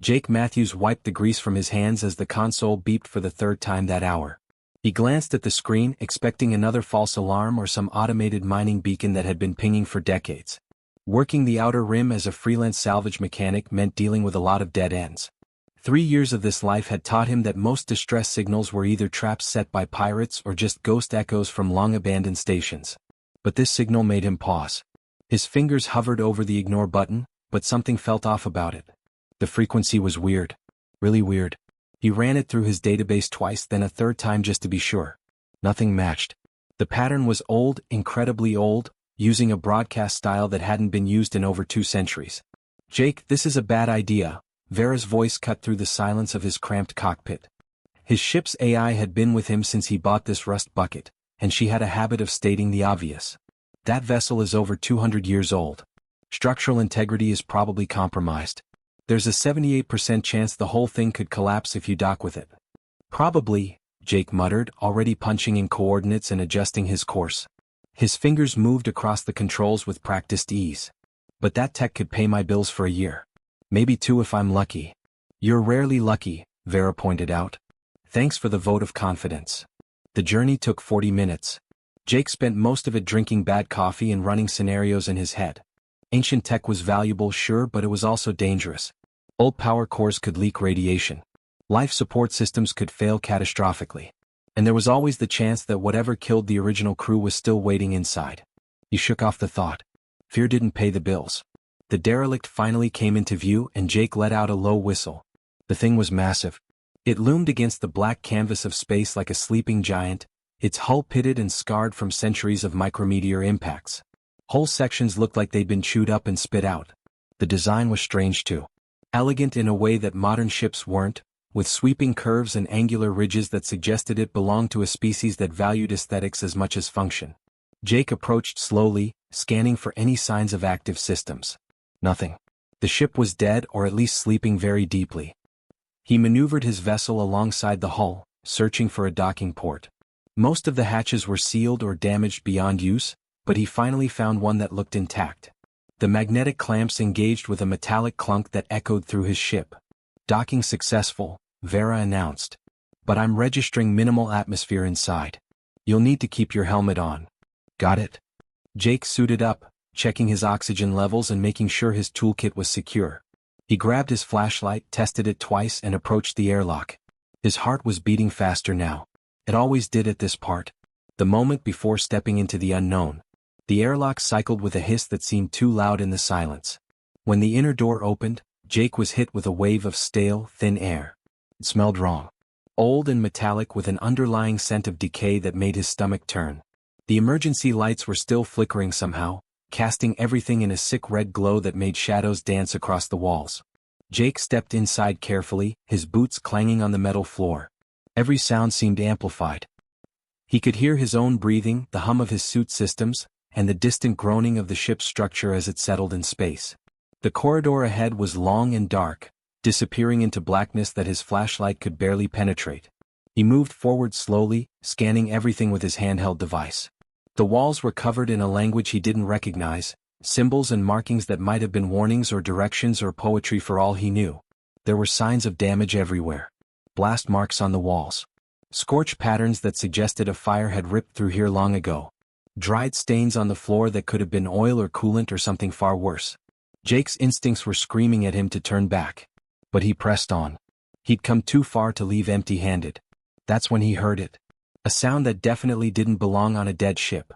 Jake Matthews wiped the grease from his hands as the console beeped for the third time that hour. He glanced at the screen, expecting another false alarm or some automated mining beacon that had been pinging for decades. Working the outer rim as a freelance salvage mechanic meant dealing with a lot of dead ends. 3 years of this life had taught him that most distress signals were either traps set by pirates or just ghost echoes from long-abandoned stations. But this signal made him pause. His fingers hovered over the ignore button, but something felt off about it. The frequency was weird. Really weird. He ran it through his database twice, then a third time just to be sure. Nothing matched. The pattern was old, incredibly old, using a broadcast style that hadn't been used in over 2 centuries. "Jake, this is a bad idea," Vera's voice cut through the silence of his cramped cockpit. His ship's AI had been with him since he bought this rust bucket, and she had a habit of stating the obvious. "That vessel is over 200 years old. Structural integrity is probably compromised. There's a 78% chance the whole thing could collapse if you dock with it." "Probably," Jake muttered, already punching in coordinates and adjusting his course. His fingers moved across the controls with practiced ease. "But that tech could pay my bills for a year. Maybe 2 if I'm lucky." "You're rarely lucky," Vera pointed out. "Thanks for the vote of confidence." The journey took 40 minutes. Jake spent most of it drinking bad coffee and running scenarios in his head. Ancient tech was valuable, sure, but it was also dangerous. Old power cores could leak radiation. Life support systems could fail catastrophically. And there was always the chance that whatever killed the original crew was still waiting inside. He shook off the thought. Fear didn't pay the bills. The derelict finally came into view, and Jake let out a low whistle. The thing was massive. It loomed against the black canvas of space like a sleeping giant, its hull pitted and scarred from centuries of micrometeor impacts. Whole sections looked like they'd been chewed up and spit out. The design was strange too. Elegant in a way that modern ships weren't, with sweeping curves and angular ridges that suggested it belonged to a species that valued aesthetics as much as function. Jake approached slowly, scanning for any signs of active systems. Nothing. The ship was dead, or at least sleeping very deeply. He maneuvered his vessel alongside the hull, searching for a docking port. Most of the hatches were sealed or damaged beyond use, but he finally found one that looked intact. The magnetic clamps engaged with a metallic clunk that echoed through his ship. "Docking successful," Vera announced. "But I'm registering minimal atmosphere inside. You'll need to keep your helmet on." "Got it." Jake suited up, checking his oxygen levels and making sure his toolkit was secure. He grabbed his flashlight, tested it twice, and approached the airlock. His heart was beating faster now. It always did at this part. The moment before stepping into the unknown. The airlock cycled with a hiss that seemed too loud in the silence. When the inner door opened, Jake was hit with a wave of stale, thin air. It smelled wrong. Old and metallic, with an underlying scent of decay that made his stomach turn. The emergency lights were still flickering somehow, casting everything in a sick red glow that made shadows dance across the walls. Jake stepped inside carefully, his boots clanging on the metal floor. Every sound seemed amplified. He could hear his own breathing, the hum of his suit systems, and the distant groaning of the ship's structure as it settled in space. The corridor ahead was long and dark, disappearing into blackness that his flashlight could barely penetrate. He moved forward slowly, scanning everything with his handheld device. The walls were covered in a language he didn't recognize, symbols and markings that might have been warnings or directions or poetry for all he knew. There were signs of damage everywhere. Blast marks on the walls. Scorch patterns that suggested a fire had ripped through here long ago. Dried stains on the floor that could have been oil or coolant or something far worse. Jake's instincts were screaming at him to turn back. But he pressed on. He'd come too far to leave empty-handed. That's when he heard it. A sound that definitely didn't belong on a dead ship.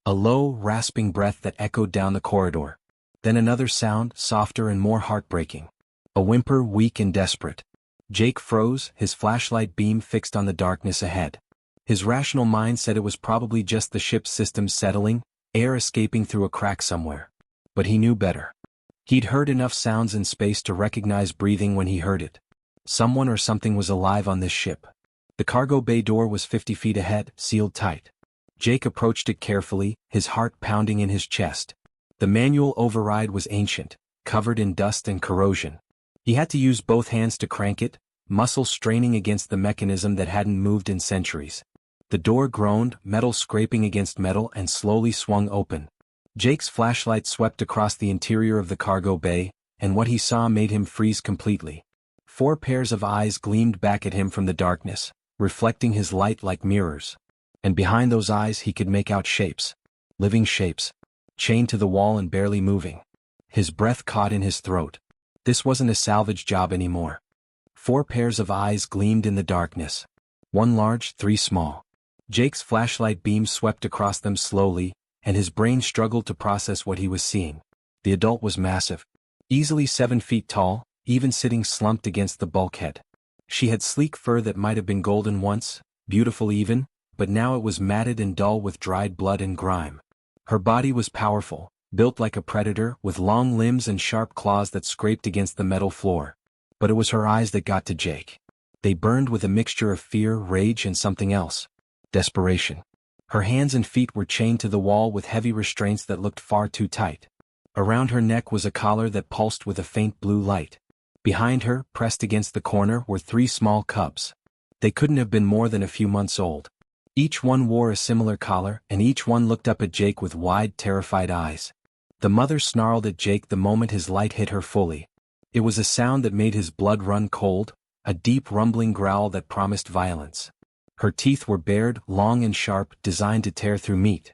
A low, rasping breath that echoed down the corridor. Then another sound, softer and more heartbreaking. A whimper, weak and desperate. Jake froze, his flashlight beam fixed on the darkness ahead. His rational mind said it was probably just the ship's systems settling, air escaping through a crack somewhere. But he knew better. He'd heard enough sounds in space to recognize breathing when he heard it. Someone or something was alive on this ship. The cargo bay door was 50 feet ahead, sealed tight. Jake approached it carefully, his heart pounding in his chest. The manual override was ancient, covered in dust and corrosion. He had to use both hands to crank it, muscles straining against the mechanism that hadn't moved in centuries. The door groaned, metal scraping against metal, and slowly swung open. Jake's flashlight swept across the interior of the cargo bay, and what he saw made him freeze completely. 4 pairs of eyes gleamed back at him from the darkness, reflecting his light like mirrors. And behind those eyes he could make out shapes. Living shapes. Chained to the wall and barely moving. His breath caught in his throat. This wasn't a salvage job anymore. 4 pairs of eyes gleamed in the darkness. 1 large, 3 small. Jake's flashlight beam swept across them slowly, and his brain struggled to process what he was seeing. The adult was massive. Easily 7 feet tall, even sitting slumped against the bulkhead. She had sleek fur that might have been golden once, beautiful even, but now it was matted and dull with dried blood and grime. Her body was powerful, built like a predator, with long limbs and sharp claws that scraped against the metal floor. But it was her eyes that got to Jake. They burned with a mixture of fear, rage, and something else. Desperation. Her hands and feet were chained to the wall with heavy restraints that looked far too tight. Around her neck was a collar that pulsed with a faint blue light. Behind her, pressed against the corner, were 3 small cubs. They couldn't have been more than a few months old. Each one wore a similar collar, and each one looked up at Jake with wide, terrified eyes. The mother snarled at Jake the moment his light hit her fully. It was a sound that made his blood run cold, a deep rumbling growl that promised violence. Her teeth were bared, long and sharp, designed to tear through meat.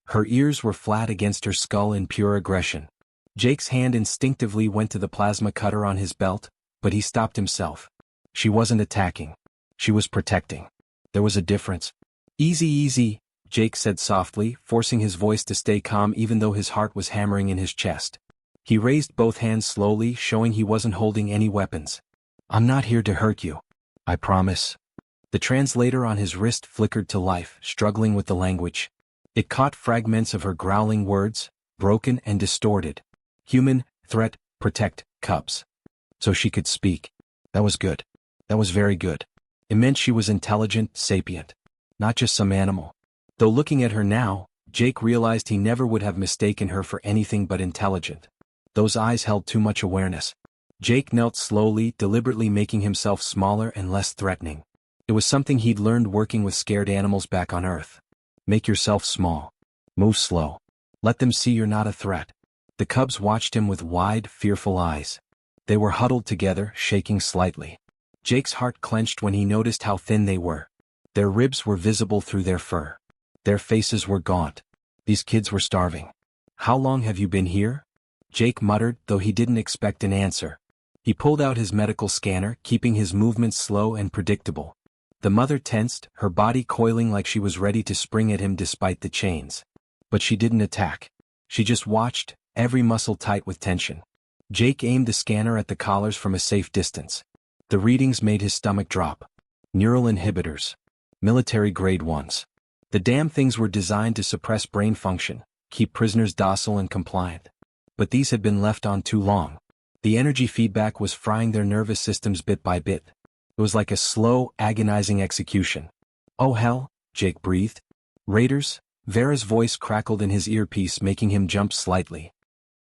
Her ears were flat against her skull in pure aggression. Jake's hand instinctively went to the plasma cutter on his belt, but he stopped himself. She wasn't attacking. She was protecting. There was a difference. Easy, easy, Jake said softly, forcing his voice to stay calm even though his heart was hammering in his chest. He raised both hands slowly, showing he wasn't holding any weapons. I'm not here to hurt you. I promise. The translator on his wrist flickered to life, struggling with the language. It caught fragments of her growling words, broken and distorted. Human, threat, protect, cubs. So she could speak. That was good. That was very good. It meant she was intelligent, sapient. Not just some animal. Though looking at her now, Jake realized he never would have mistaken her for anything but intelligent. Those eyes held too much awareness. Jake knelt slowly, deliberately making himself smaller and less threatening. It was something he'd learned working with scared animals back on Earth. Make yourself small. Move slow. Let them see you're not a threat. The cubs watched him with wide, fearful eyes. They were huddled together, shaking slightly. Jake's heart clenched when he noticed how thin they were. Their ribs were visible through their fur. Their faces were gaunt. These kids were starving. How long have you been here? Jake muttered, though he didn't expect an answer. He pulled out his medical scanner, keeping his movements slow and predictable. The mother tensed, her body coiling like she was ready to spring at him despite the chains. But she didn't attack. She just watched, every muscle tight with tension. Jake aimed the scanner at the collars from a safe distance. The readings made his stomach drop. Neural inhibitors. Military-grade ones. The damn things were designed to suppress brain function, keep prisoners docile and compliant. But these had been left on too long. The energy feedback was frying their nervous systems bit by bit. It was like a slow, agonizing execution. Oh hell, Jake breathed. Raiders? Vera's voice crackled in his earpiece, making him jump slightly.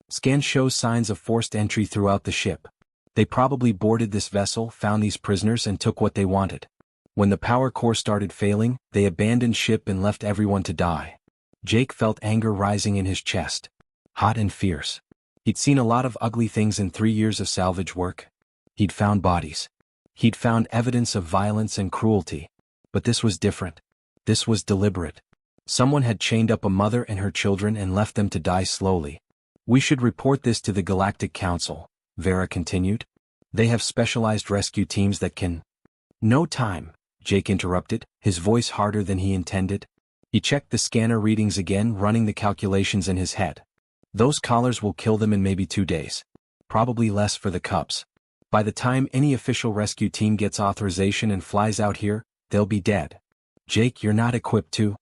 Scans show signs of forced entry throughout the ship. They probably boarded this vessel, found these prisoners, and took what they wanted. When the power core started failing, they abandoned ship and left everyone to die. Jake felt anger rising in his chest. Hot and fierce. He'd seen a lot of ugly things in 3 years of salvage work. He'd found bodies. He'd found evidence of violence and cruelty. But this was different. This was deliberate. Someone had chained up a mother and her children and left them to die slowly. We should report this to the Galactic Council, Vera continued. They have specialized rescue teams that can... No time, Jake interrupted, his voice harder than he intended. He checked the scanner readings again, running the calculations in his head. Those collars will kill them in maybe 2 days. Probably less for the cubs. By the time any official rescue team gets authorization and flies out here, they'll be dead. Jake, you're not equipped to...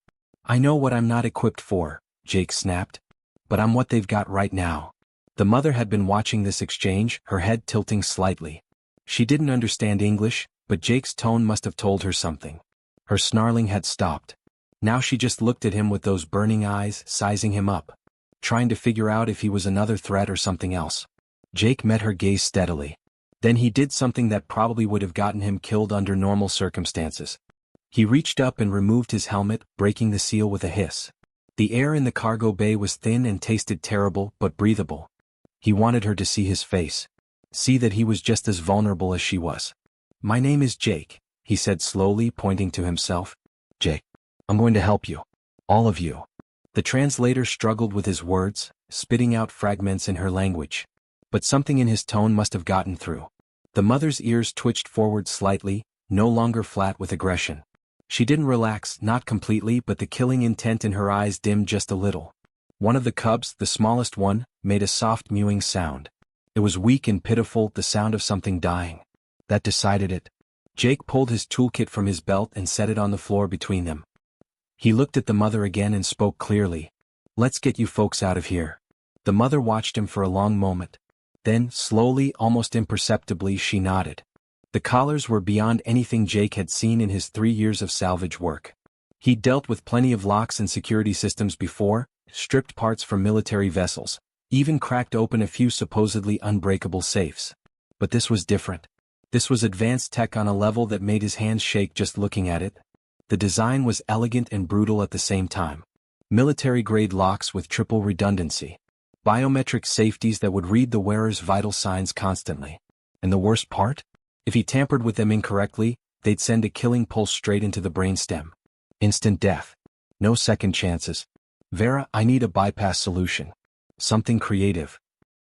I know what I'm not equipped for, Jake snapped. But I'm what they've got right now. The mother had been watching this exchange, her head tilting slightly. She didn't understand English, but Jake's tone must have told her something. Her snarling had stopped. Now she just looked at him with those burning eyes, sizing him up. Trying to figure out if he was another threat or something else. Jake met her gaze steadily. Then he did something that probably would have gotten him killed under normal circumstances. He reached up and removed his helmet, breaking the seal with a hiss. The air in the cargo bay was thin and tasted terrible but breathable. He wanted her to see his face. see that he was just as vulnerable as she was. "My name is Jake," he said slowly, pointing to himself. "Jake, I'm going to help you. All of you." The translator struggled with his words, spitting out fragments in her language. But something in his tone must have gotten through. The mother's ears twitched forward slightly, no longer flat with aggression. She didn't relax, not completely, but the killing intent in her eyes dimmed just a little. One of the cubs, the smallest one, made a soft mewing sound. It was weak and pitiful, the sound of something dying. That decided it. Jake pulled his toolkit from his belt and set it on the floor between them. He looked at the mother again and spoke clearly. "Let's get you folks out of here." The mother watched him for a long moment. Then, slowly, almost imperceptibly, she nodded. The collars were beyond anything Jake had seen in his 3 years of salvage work. He'd dealt with plenty of locks and security systems before, stripped parts from military vessels, even cracked open a few supposedly unbreakable safes. But this was different. This was advanced tech on a level that made his hands shake just looking at it. The design was elegant and brutal at the same time. Military-grade locks with triple redundancy. Biometric safeties that would read the wearer's vital signs constantly. And the worst part? If he tampered with them incorrectly, they'd send a killing pulse straight into the brainstem. Instant death. No second chances. "Vera, I need a bypass solution. Something creative."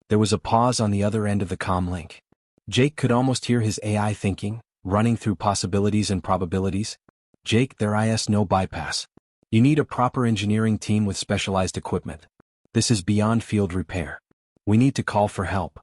There was a pause on the other end of the comm link. Jake could almost hear his AI thinking, running through possibilities and probabilities. "Jake, there is no bypass. You need a proper engineering team with specialized equipment. This is beyond field repair. We need to call for help."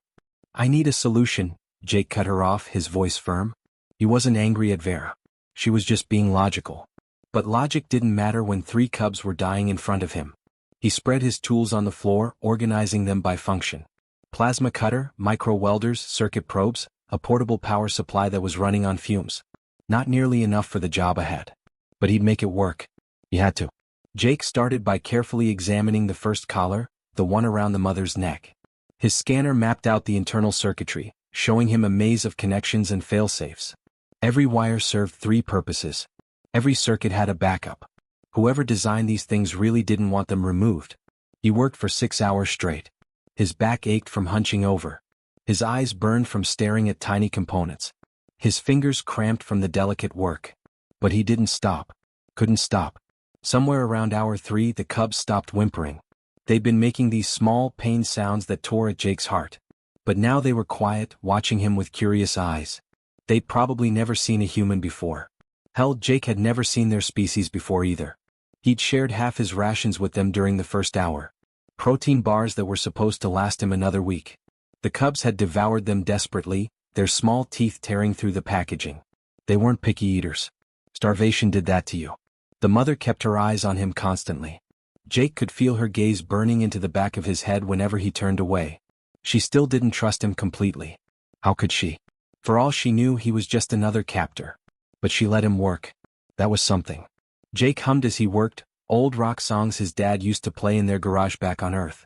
"I need a solution," Jake cut her off, his voice firm. He wasn't angry at Vera. She was just being logical. But logic didn't matter when 3 cubs were dying in front of him. He spread his tools on the floor, organizing them by function. Plasma cutter, micro-welders, circuit probes, a portable power supply that was running on fumes. Not nearly enough for the job ahead. But he'd make it work. He had to. Jake started by carefully examining the first collar, the one around the mother's neck. His scanner mapped out the internal circuitry, showing him a maze of connections and failsafes. Every wire served 3 purposes. Every circuit had a backup. Whoever designed these things really didn't want them removed. He worked for 6 hours straight. His back ached from hunching over. His eyes burned from staring at tiny components. His fingers cramped from the delicate work. But he didn't stop. Couldn't stop. Somewhere around hour 3, the cubs stopped whimpering. They'd been making these small, pained sounds that tore at Jake's heart. But now they were quiet, watching him with curious eyes. They'd probably never seen a human before. Hell, Jake had never seen their species before either. He'd shared half his rations with them during the first hour. Protein bars that were supposed to last him another week. The cubs had devoured them desperately, their small teeth tearing through the packaging. They weren't picky eaters. Starvation did that to you. The mother kept her eyes on him constantly. Jake could feel her gaze burning into the back of his head whenever he turned away. She still didn't trust him completely. How could she? For all she knew, he was just another captor. But she let him work. That was something. Jake hummed as he worked, old rock songs his dad used to play in their garage back on Earth.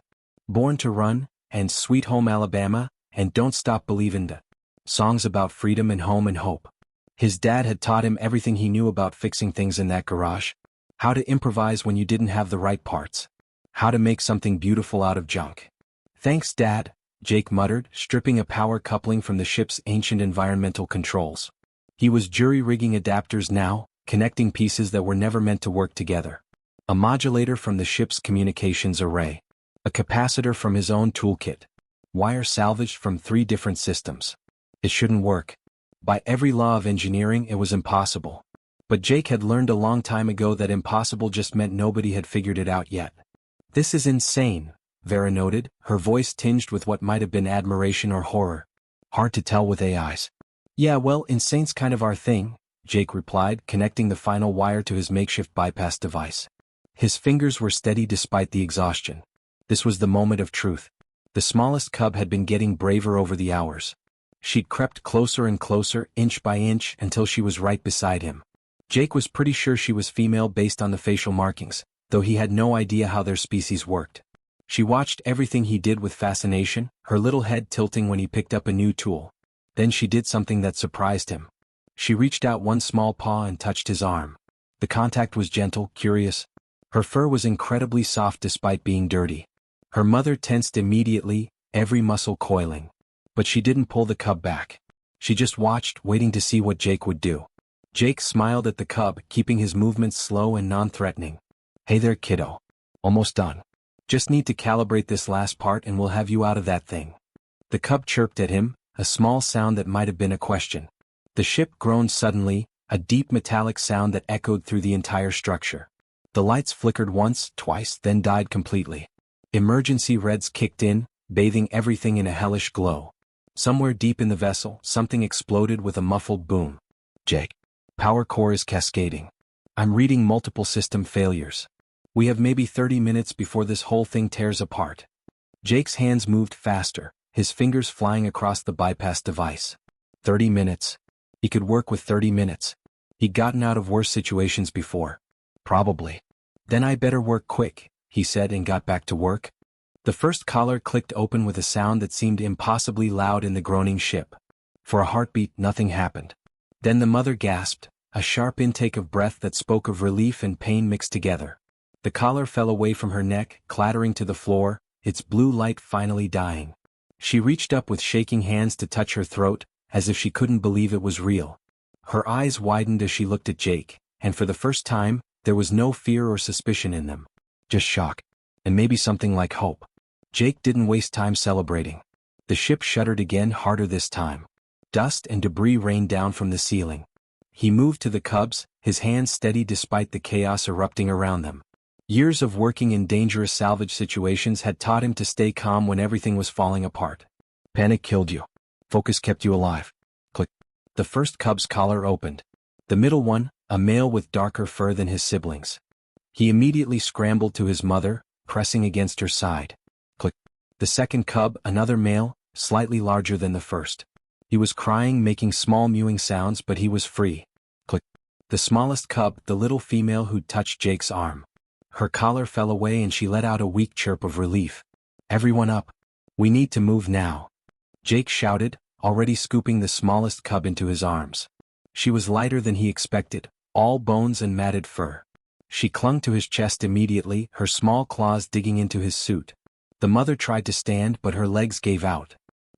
Born to Run, and Sweet Home Alabama, and Don't Stop Believin' Da. Songs about freedom and home and hope. His dad had taught him everything he knew about fixing things in that garage. How to improvise when you didn't have the right parts. How to make something beautiful out of junk. "Thanks, Dad," Jake muttered, stripping a power coupling from the ship's ancient environmental controls. He was jury-rigging adapters now, connecting pieces that were never meant to work together. A modulator from the ship's communications array. A capacitor from his own toolkit. Wire salvaged from 3 different systems. It shouldn't work. By every law of engineering, it was impossible. But Jake had learned a long time ago that impossible just meant nobody had figured it out yet. "This is insane," Vera noted, her voice tinged with what might have been admiration or horror. "Hard to tell with AIs." "Yeah, well, insane's kind of our thing," Jake replied, connecting the final wire to his makeshift bypass device. His fingers were steady despite the exhaustion. This was the moment of truth. The smallest cub had been getting braver over the hours. She'd crept closer and closer, inch by inch, until she was right beside him. Jake was pretty sure she was female based on the facial markings, though he had no idea how their species worked. She watched everything he did with fascination, her little head tilting when he picked up a new tool. Then she did something that surprised him. She reached out one small paw and touched his arm. The contact was gentle, curious. Her fur was incredibly soft despite being dirty. Her mother tensed immediately, every muscle coiling. But she didn't pull the cub back. She just watched, waiting to see what Jake would do. Jake smiled at the cub, keeping his movements slow and non-threatening. "Hey there, kiddo. Almost done. Just need to calibrate this last part and we'll have you out of that thing." The cub chirped at him, a small sound that might have been a question. The ship groaned suddenly, a deep metallic sound that echoed through the entire structure. The lights flickered once, twice, then died completely. Emergency reds kicked in, bathing everything in a hellish glow. Somewhere deep in the vessel, something exploded with a muffled boom. "Jake. Power core is cascading. I'm reading multiple system failures. We have maybe 30 minutes before this whole thing tears apart." Jake's hands moved faster, his fingers flying across the bypass device. 30 minutes. He could work with 30 minutes. He'd gotten out of worse situations before. Probably. "Then I better work quick," he said and got back to work. The first collar clicked open with a sound that seemed impossibly loud in the groaning ship. For a heartbeat, nothing happened. Then the mother gasped, a sharp intake of breath that spoke of relief and pain mixed together. The collar fell away from her neck, clattering to the floor, its blue light finally dying. She reached up with shaking hands to touch her throat, as if she couldn't believe it was real. Her eyes widened as she looked at Jake, and for the first time, there was no fear or suspicion in them. Just shock. And maybe something like hope. Jake didn't waste time celebrating. The ship shuddered again, harder this time. Dust and debris rained down from the ceiling. He moved to the cubs, his hands steady despite the chaos erupting around them. Years of working in dangerous salvage situations had taught him to stay calm when everything was falling apart. Panic killed you. Focus kept you alive. Click. The first cub's collar opened. The middle one, a male with darker fur than his siblings. He immediately scrambled to his mother, pressing against her side. Click. The second cub, another male, slightly larger than the first. He was crying, making small mewing sounds, but he was free. Click. The smallest cub, the little female who'd touched Jake's arm. Her collar fell away and she let out a weak chirp of relief. "Everyone up. We need to move now," Jake shouted, already scooping the smallest cub into his arms. She was lighter than he expected, all bones and matted fur. She clung to his chest immediately, her small claws digging into his suit. The mother tried to stand, but her legs gave out.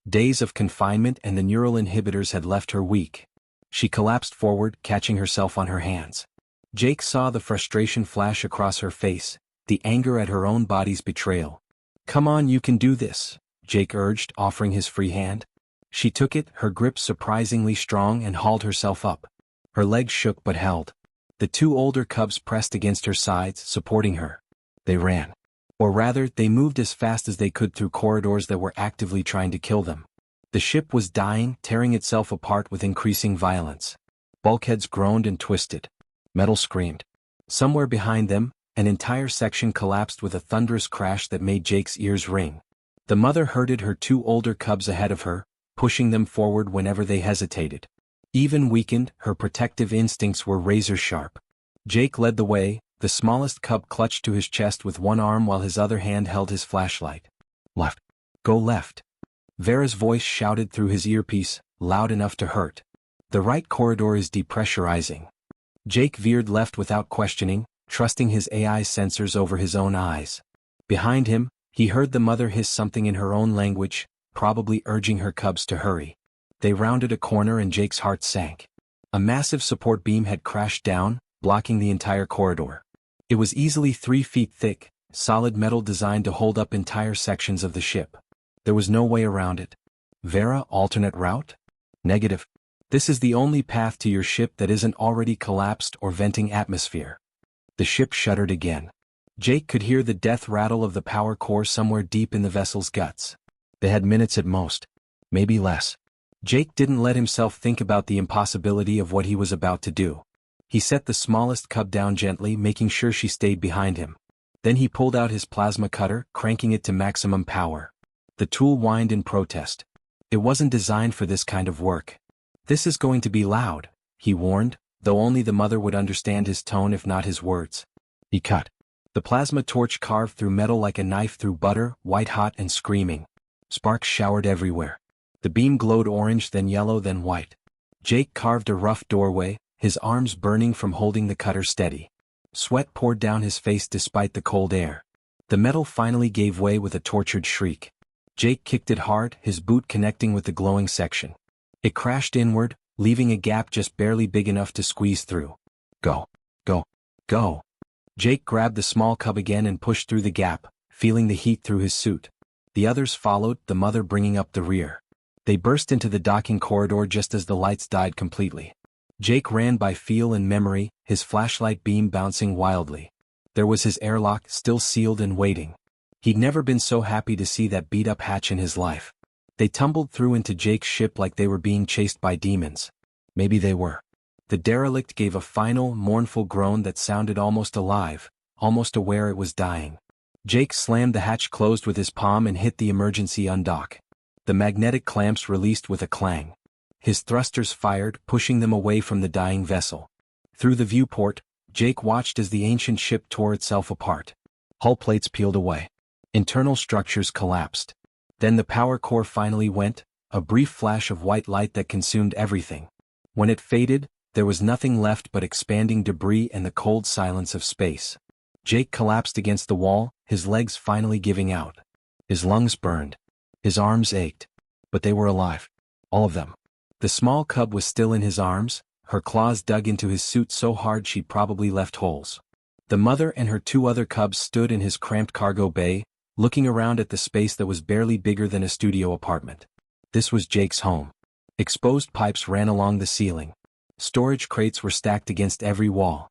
Days of confinement and the neural inhibitors had left her weak. She collapsed forward, catching herself on her hands. Jake saw the frustration flash across her face, the anger at her own body's betrayal. "Come on, you can do this," Jake urged, offering his free hand. She took it, her grip surprisingly strong, and hauled herself up. Her legs shook but held. The two older cubs pressed against her sides, supporting her. They ran. Or rather, they moved as fast as they could through corridors that were actively trying to kill them. The ship was dying, tearing itself apart with increasing violence. Bulkheads groaned and twisted. Metal screamed. Somewhere behind them, an entire section collapsed with a thunderous crash that made Jake's ears ring. The mother herded her two older cubs ahead of her, pushing them forward whenever they hesitated. Even weakened, her protective instincts were razor-sharp. Jake led the way, the smallest cub clutched to his chest with one arm while his other hand held his flashlight. "Left. Go left." Vera's voice shouted through his earpiece, loud enough to hurt. "The right corridor is depressurizing." Jake veered left without questioning, trusting his AI sensors over his own eyes. Behind him, he heard the mother hiss something in her own language, probably urging her cubs to hurry. They rounded a corner and Jake's heart sank. A massive support beam had crashed down, blocking the entire corridor. It was easily 3 feet thick, solid metal designed to hold up entire sections of the ship. There was no way around it. "Vera, alternate route?" "Negative. This is the only path to your ship that isn't already collapsed or venting atmosphere." The ship shuddered again. Jake could hear the death rattle of the power core somewhere deep in the vessel's guts. They had minutes at most. Maybe less. Jake didn't let himself think about the impossibility of what he was about to do. He set the smallest cub down gently, making sure she stayed behind him. Then he pulled out his plasma cutter, cranking it to maximum power. The tool whined in protest. It wasn't designed for this kind of work. "This is going to be loud," he warned, though only the mother would understand his tone if not his words. He cut. The plasma torch carved through metal like a knife through butter, white-hot and screaming. Sparks showered everywhere. The beam glowed orange, then yellow, then white. Jake carved a rough doorway, his arms burning from holding the cutter steady. Sweat poured down his face despite the cold air. The metal finally gave way with a tortured shriek. Jake kicked it hard, his boot connecting with the glowing section. It crashed inward, leaving a gap just barely big enough to squeeze through. Go. Go. Go. Jake grabbed the small cub again and pushed through the gap, feeling the heat through his suit. The others followed, the mother bringing up the rear. They burst into the docking corridor just as the lights died completely. Jake ran by feel and memory, his flashlight beam bouncing wildly. There was his airlock, still sealed and waiting. He'd never been so happy to see that beat-up hatch in his life. They tumbled through into Jake's ship like they were being chased by demons. Maybe they were. The derelict gave a final, mournful groan that sounded almost alive, almost aware it was dying. Jake slammed the hatch closed with his palm and hit the emergency undock. The magnetic clamps released with a clang. His thrusters fired, pushing them away from the dying vessel. Through the viewport, Jake watched as the ancient ship tore itself apart. Hull plates peeled away. Internal structures collapsed. Then the power core finally went, a brief flash of white light that consumed everything. When it faded, there was nothing left but expanding debris and the cold silence of space. Jake collapsed against the wall, his legs finally giving out. His lungs burned. His arms ached. But they were alive. All of them. The small cub was still in his arms, her claws dug into his suit so hard she'd probably left holes. The mother and her two other cubs stood in his cramped cargo bay, looking around at the space that was barely bigger than a studio apartment. This was Jake's home. Exposed pipes ran along the ceiling. Storage crates were stacked against every wall.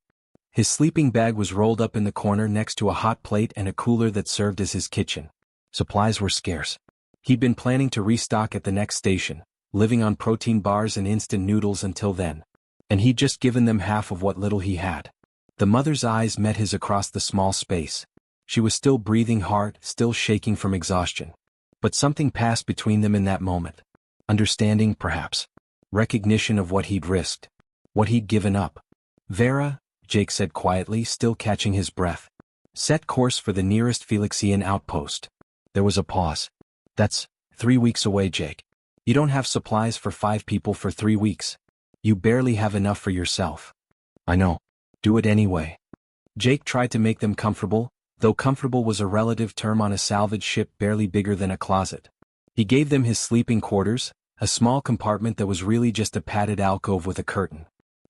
His sleeping bag was rolled up in the corner next to a hot plate and a cooler that served as his kitchen. Supplies were scarce. He'd been planning to restock at the next station, living on protein bars and instant noodles until then. And he'd just given them half of what little he had. The mother's eyes met his across the small space. She was still breathing hard, still shaking from exhaustion. But something passed between them in that moment. Understanding, perhaps. Recognition of what he'd risked. What he'd given up. Vera, Jake said quietly, still catching his breath. Set course for the nearest Felixian outpost. There was a pause. That's 3 weeks away, Jake. You don't have supplies for 5 people for 3 weeks. You barely have enough for yourself. I know. Do it anyway. Jake tried to make them comfortable, though comfortable was a relative term on a salvage ship barely bigger than a closet. He gave them his sleeping quarters, a small compartment that was really just a padded alcove with a curtain.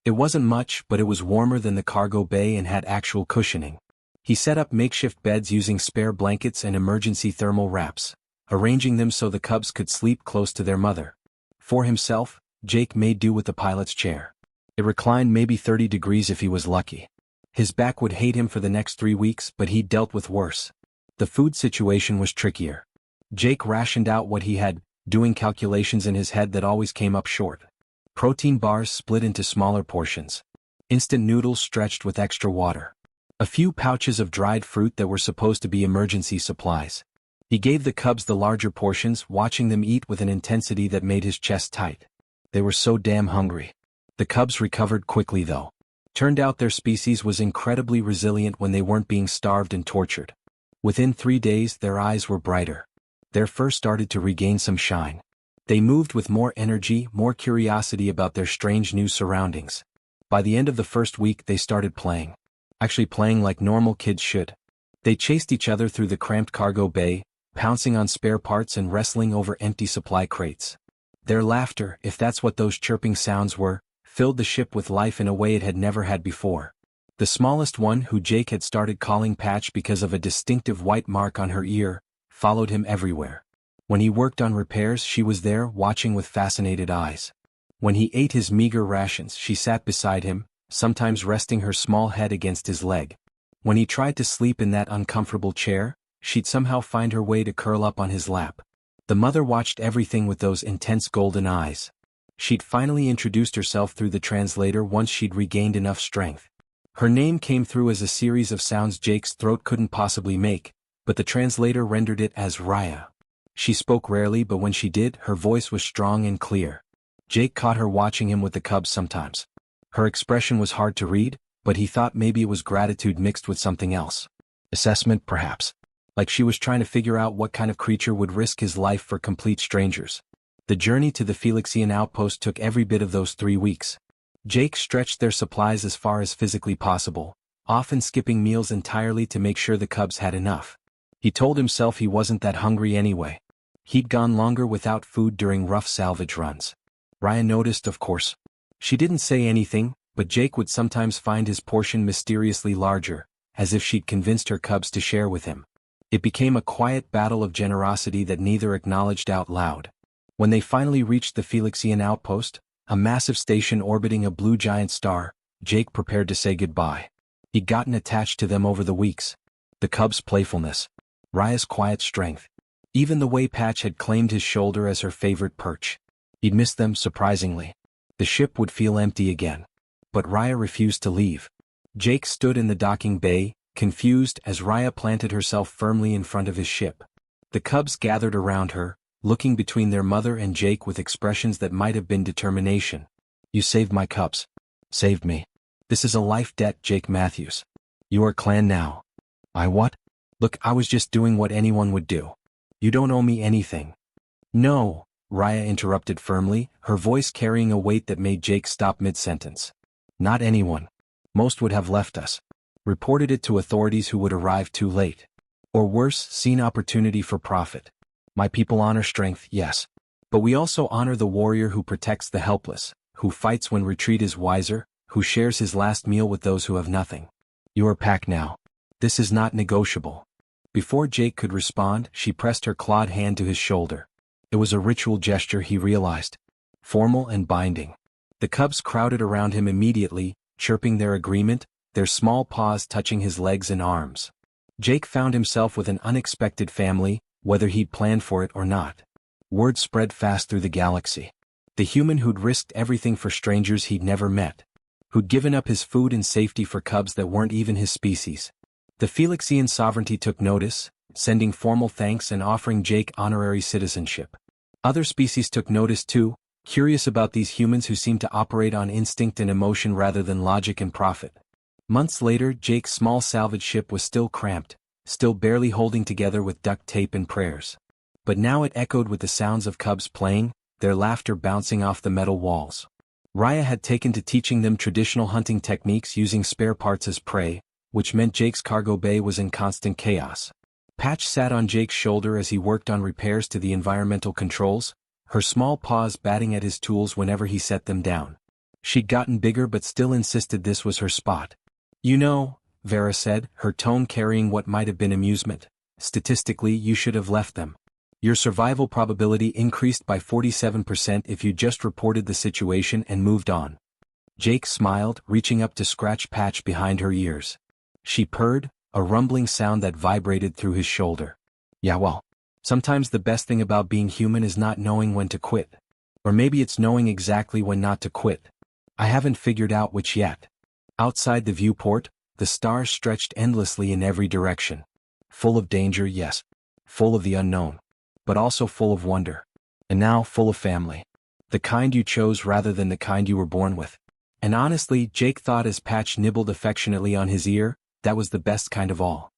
It wasn't much, but it was warmer than the cargo bay and had actual cushioning. He set up makeshift beds using spare blankets and emergency thermal wraps, arranging them so the cubs could sleep close to their mother. For himself, Jake made do with the pilot's chair. It reclined maybe 30 degrees if he was lucky. His back would hate him for the next 3 weeks, but he'd dealt with worse. The food situation was trickier. Jake rationed out what he had, doing calculations in his head that always came up short. Protein bars split into smaller portions. Instant noodles stretched with extra water. A few pouches of dried fruit that were supposed to be emergency supplies. He gave the cubs the larger portions, watching them eat with an intensity that made his chest tight. They were so damn hungry. The cubs recovered quickly though. Turned out their species was incredibly resilient when they weren't being starved and tortured. Within 3 days their eyes were brighter. Their fur started to regain some shine. They moved with more energy, more curiosity about their strange new surroundings. By the end of the first week they started playing. Actually playing like normal kids should. They chased each other through the cramped cargo bay, pouncing on spare parts and wrestling over empty supply crates. Their laughter, if that's what those chirping sounds were, filled the ship with life in a way it had never had before. The smallest one, who Jake had started calling Patch because of a distinctive white mark on her ear, followed him everywhere. When he worked on repairs, she was there, watching with fascinated eyes. When he ate his meager rations, she sat beside him, sometimes resting her small head against his leg. When he tried to sleep in that uncomfortable chair, she'd somehow find her way to curl up on his lap. The mother watched everything with those intense golden eyes. She'd finally introduced herself through the translator once she'd regained enough strength. Her name came through as a series of sounds Jake's throat couldn't possibly make, but the translator rendered it as Raya. She spoke rarely, but when she did, her voice was strong and clear. Jake caught her watching him with the cubs sometimes. Her expression was hard to read, but he thought maybe it was gratitude mixed with something else. Assessment, perhaps. Like she was trying to figure out what kind of creature would risk his life for complete strangers. The journey to the Felixian outpost took every bit of those 3 weeks. Jake stretched their supplies as far as physically possible, often skipping meals entirely to make sure the cubs had enough. He told himself he wasn't that hungry anyway. He'd gone longer without food during rough salvage runs. Raya noticed, of course. She didn't say anything, but Jake would sometimes find his portion mysteriously larger, as if she'd convinced her cubs to share with him. It became a quiet battle of generosity that neither acknowledged out loud. When they finally reached the Felixian outpost, a massive station orbiting a blue giant star, Jake prepared to say goodbye. He'd gotten attached to them over the weeks. The cubs' playfulness. Raya's quiet strength. Even the way Patch had claimed his shoulder as her favorite perch. He'd missed them surprisingly. The ship would feel empty again. But Raya refused to leave. Jake stood in the docking bay, confused as Raya planted herself firmly in front of his ship. The cubs gathered around her, looking between their mother and Jake with expressions that might have been determination. You saved my cubs. Saved me. This is a life debt, Jake Matthews. You are clan now. I what? Look, I was just doing what anyone would do. You don't owe me anything. No, Raya interrupted firmly, her voice carrying a weight that made Jake stop mid-sentence. Not anyone. Most would have left us. Reported it to authorities who would arrive too late. Or worse, seen opportunity for profit. My people honor strength, yes. But we also honor the warrior who protects the helpless, who fights when retreat is wiser, who shares his last meal with those who have nothing. You are packed now. This is not negotiable. Before Jake could respond, she pressed her clawed hand to his shoulder. It was a ritual gesture, he realized. Formal and binding. The cubs crowded around him immediately, chirping their agreement, their small paws touching his legs and arms. Jake found himself with an unexpected family, whether he'd planned for it or not. Word spread fast through the galaxy. The human who'd risked everything for strangers he'd never met. Who'd given up his food and safety for cubs that weren't even his species. The Felixian sovereignty took notice, sending formal thanks and offering Jake honorary citizenship. Other species took notice too, curious about these humans who seemed to operate on instinct and emotion rather than logic and profit. Months later, Jake's small salvage ship was still cramped, still barely holding together with duct tape and prayers. But now it echoed with the sounds of cubs playing, their laughter bouncing off the metal walls. Raya had taken to teaching them traditional hunting techniques using spare parts as prey, which meant Jake's cargo bay was in constant chaos. Patch sat on Jake's shoulder as he worked on repairs to the environmental controls, her small paws batting at his tools whenever he set them down. She'd gotten bigger but still insisted this was her spot. You know, Vera said, her tone carrying what might have been amusement, statistically you should have left them. Your survival probability increased by 47% if you just reported the situation and moved on. Jake smiled, reaching up to scratch Patch behind her ears. She purred, a rumbling sound that vibrated through his shoulder. Yeah, well, sometimes the best thing about being human is not knowing when to quit. Or maybe it's knowing exactly when not to quit. I haven't figured out which yet. Outside the viewport, the stars stretched endlessly in every direction. Full of danger, yes. Full of the unknown. But also full of wonder. And now full of family. The kind you chose rather than the kind you were born with. And honestly, Jake thought as Patch nibbled affectionately on his ear, that was the best kind of all.